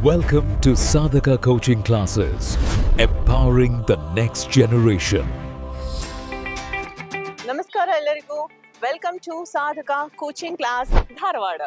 Welcome to Sadhaka Coaching Classes, empowering the next generation. ನಮಸ್ಕಾರ ಎಲ್ಲರಿಗೂ. Welcome to ಸಾಧಕ coaching class Dharwad.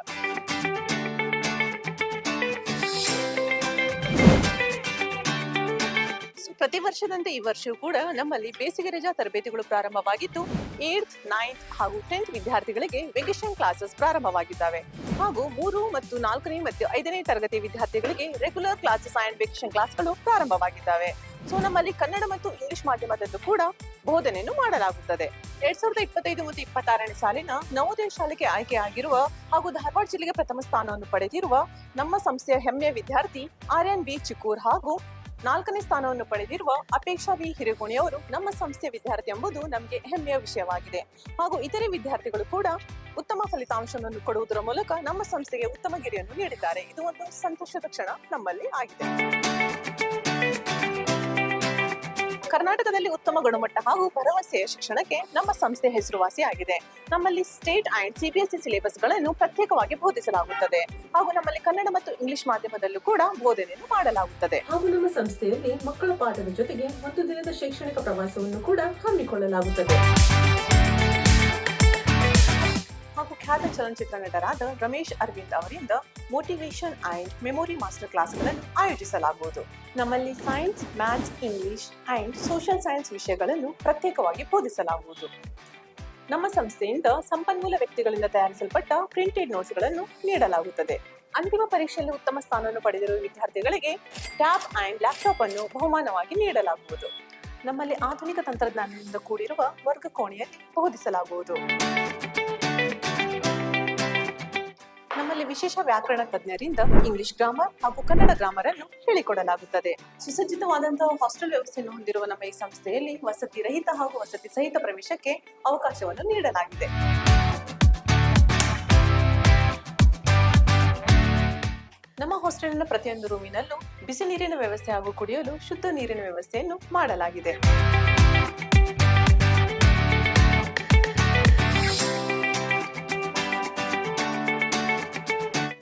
ಪ್ರತಿ ವರ್ಷದಂತೆ ಈ ವರ್ಷವೂ ಕೂಡ ನಮ್ಮಲ್ಲಿ ಬೇಸಿಗೆ ರಜಾ ತರಬೇತಿಗಳು ಪ್ರಾರಂಭವಾಗಿದ್ದು 8th, 9th ಹಾಗೂ 10th ವಿದ್ಯಾರ್ಥಿಗಳಿಗೆ ವೆಕೇಶನ್ ಕ್ಲಾಸಸ್ ಪ್ರಾರಂಭವಾಗಿದ್ದಾವೆ. ಹಾಗೂ 3 ಮತ್ತು 4ನೇ ಮತ್ತು 5ನೇ ತರಗತಿ ವಿದ್ಯಾರ್ಥಿಗಳಿಗೆ ರೆಗ್ಯುಲರ್ ಕ್ಲಾಸಸ್ ಅಂಡ್ ವೆಕೇಶನ್ ಕ್ಲಾಸ್ಗಳು ಪ್ರಾರಂಭವಾಗಿದ್ದಾವೆ. ಸೊ ನಮ್ಮಲ್ಲಿ ಕನ್ನಡ ಮತ್ತು ಇಂಗ್ಲಿಷ್ ಮಾಧ್ಯಮದಲ್ಲೂ ಕೂಡ ಬೋಧನೆಯನ್ನು ಮಾಡಲಾಗುತ್ತದೆ. 2025 ಮತ್ತು 26ನೇ ಸಾಲಿನ ನವೋದಯ ಶಾಲೆಗೆ ಆಯ್ಕೆಯಾಗಿರುವ ಹಾಗೂ ಧಾರವಾಡ ಜಿಲ್ಲೆಗೆ ಪ್ರಥಮ ಸ್ಥಾನವನ್ನು ಪಡೆದಿರುವ ನಮ್ಮ ಸಂಸ್ಥೆಯ ಹೆಮ್ಮೆಯ ವಿದ್ಯಾರ್ಥಿ ಆರ್ಯನ್ ಬಿ ಚಿಕ್ಕೂರ್ ಹಾಗೂ 4ನೇ ಸ್ಥಾನವನ್ನು ಪಡೆದಿರುವ ಅಪೇಕ್ಷಾ ವಿ ಹಿರೇಗೋಣಿಯವರು ನಮ್ಮ ಸಂಸ್ಥೆಯ ವಿದ್ಯಾರ್ಥಿ ಎಂಬುದು ನಮಗೆ ಹೆಮ್ಮೆಯ ವಿಷಯವಾಗಿದೆ. ಹಾಗೂ ಇತರೆ ವಿದ್ಯಾರ್ಥಿಗಳು ಕೂಡ ಉತ್ತಮ ಫಲಿತಾಂಶವನ್ನು ಕೊಡುವುದರ ಮೂಲಕ ನಮ್ಮ ಸಂಸ್ಥೆಗೆ ಉತ್ತಮ ಗಿರಿಯನ್ನು ನೀಡಿದ್ದಾರೆ. ಇದು ಒಂದು ಸಂತೋಷದ ಕ್ಷಣ ನಮ್ಮಲ್ಲಿ ಆಗಿದೆ. ಕರ್ನಾಟಕದಲ್ಲಿ ಉತ್ತಮ ಗುಣಮಟ್ಟ ಹಾಗೂ ಭರವಸೆಯ ಶಿಕ್ಷಣಕ್ಕೆ ನಮ್ಮ ಸಂಸ್ಥೆ ಹೆಸರುವಾಸಿಯಾಗಿದೆ. ನಮ್ಮಲ್ಲಿ ಸ್ಟೇಟ್ ಅಂಡ್ CBSE ಸಿಲೆಬಸ್ಗಳನ್ನು ಪ್ರತ್ಯೇಕವಾಗಿ ಬೋಧಿಸಲಾಗುತ್ತದೆ. ಹಾಗೂ ನಮ್ಮಲ್ಲಿ ಕನ್ನಡ ಮತ್ತು ಇಂಗ್ಲಿಷ್ ಮಾಧ್ಯಮದಲ್ಲೂ ಕೂಡ ಬೋಧನೆಯನ್ನು ಮಾಡಲಾಗುತ್ತದೆ. ಹಾಗೂ ನಮ್ಮ ಸಂಸ್ಥೆಯಲ್ಲಿ ಮಕ್ಕಳ ಪಾಠದ ಜೊತೆಗೆ ಒಂದು ದಿನದ ಶೈಕ್ಷಣಿಕ ಪ್ರವಾಸವನ್ನು ಕೂಡ ಹಮ್ಮಿಕೊಳ್ಳಲಾಗುತ್ತದೆ. ಹಾಗೂ ಖ್ಯಾತ ಚಲನಚಿತ್ರ ನಟರಾದ ರಮೇಶ್ ಅರವಿಂದ್ ಅವರಿಂದ ಮೋಟಿವೇಶನ್ ಅಂಡ್ ಮೆಮೊರಿ ಮಾಸ್ಟರ್ ಕ್ಲಾಸ್ಗಳನ್ನು ಆಯೋಜಿಸಲಾಗುವುದು. ನಮ್ಮಲ್ಲಿ science, maths, English and social science ವಿಷಯಗಳನ್ನು ಪ್ರತ್ಯೇಕವಾಗಿ ಬೋಧಿಸಲಾಗುವುದು. ನಮ್ಮ ಸಂಸ್ಥೆಯಿಂದ ಸಂಪನ್ಮೂಲ ವ್ಯಕ್ತಿಗಳಿಂದ ತಯಾರಿಸಲ್ಪಟ್ಟ ಪ್ರಿಂಟೆಡ್ ನೋಟ್ಸ್ಗಳನ್ನು ನೀಡಲಾಗುತ್ತದೆ. ಅಂತಿಮ ಪರೀಕ್ಷೆಯಲ್ಲಿ ಉತ್ತಮ ಸ್ಥಾನವನ್ನು ಪಡೆದಿರುವ ವಿದ್ಯಾರ್ಥಿಗಳಿಗೆ ಟ್ಯಾಬ್ ಅಂಡ್ ಲ್ಯಾಪ್ಟಾಪ್ ಅನ್ನು ಬಹುಮಾನವಾಗಿ ನೀಡಲಾಗುವುದು. ನಮ್ಮಲ್ಲಿ ಆಧುನಿಕ ತಂತ್ರಜ್ಞಾನದಿಂದ ಕೂಡಿರುವ ವರ್ಗ ಕೋಣೆಯಲ್ಲಿ ಬೋಧಿಸಲಾಗುವುದು. ನಮ್ಮಲ್ಲಿ ವಿಶೇಷ ವ್ಯಾಕರಣ ತಜ್ಞರಿಂದ ಇಂಗ್ಲಿಷ್ ಗ್ರಾಮರ್ ಹಾಗೂ ಕನ್ನಡ ಗ್ರಾಮರ್ ಅನ್ನು ಹೇಳಿಕೊಡಲಾಗುತ್ತದೆ. ಸುಸಜ್ಜಿತವಾದಂತಹ ಹಾಸ್ಟೆಲ್ ವ್ಯವಸ್ಥೆಯನ್ನು ಹೊಂದಿರುವ ನಮ್ಮ ಈ ಸಂಸ್ಥೆಯಲ್ಲಿ ವಸತಿ ರಹಿತ ಹಾಗೂ ವಸತಿ ಸಹಿತ ಪ್ರವೇಶಕ್ಕೆ ಅವಕಾಶವನ್ನು ನೀಡಲಾಗಿದೆ. ನಮ್ಮ ಹಾಸ್ಟೆಲ್ನ ಪ್ರತಿಯೊಂದು ರೂಮಿನಲ್ಲೂ ಬಿಸಿ ನೀರಿನ ವ್ಯವಸ್ಥೆ ಹಾಗೂ ಕುಡಿಯಲು ಶುದ್ಧ ನೀರಿನ ವ್ಯವಸ್ಥೆಯನ್ನು ಮಾಡಲಾಗಿದೆ.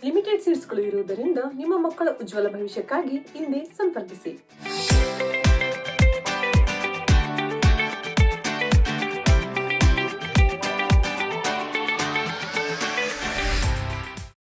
ಲಿಮಿಟೆಡ್ ಸೀಟ್ಸ್ಗಳು ಇರುವುದರಿಂದ ನಿಮ್ಮ ಮಕ್ಕಳ ಉಜ್ವಲ ಭವಿಷ್ಯಕ್ಕಾಗಿ ಹಿಂದೆ ಸಂಪರ್ಕಿಸಿ.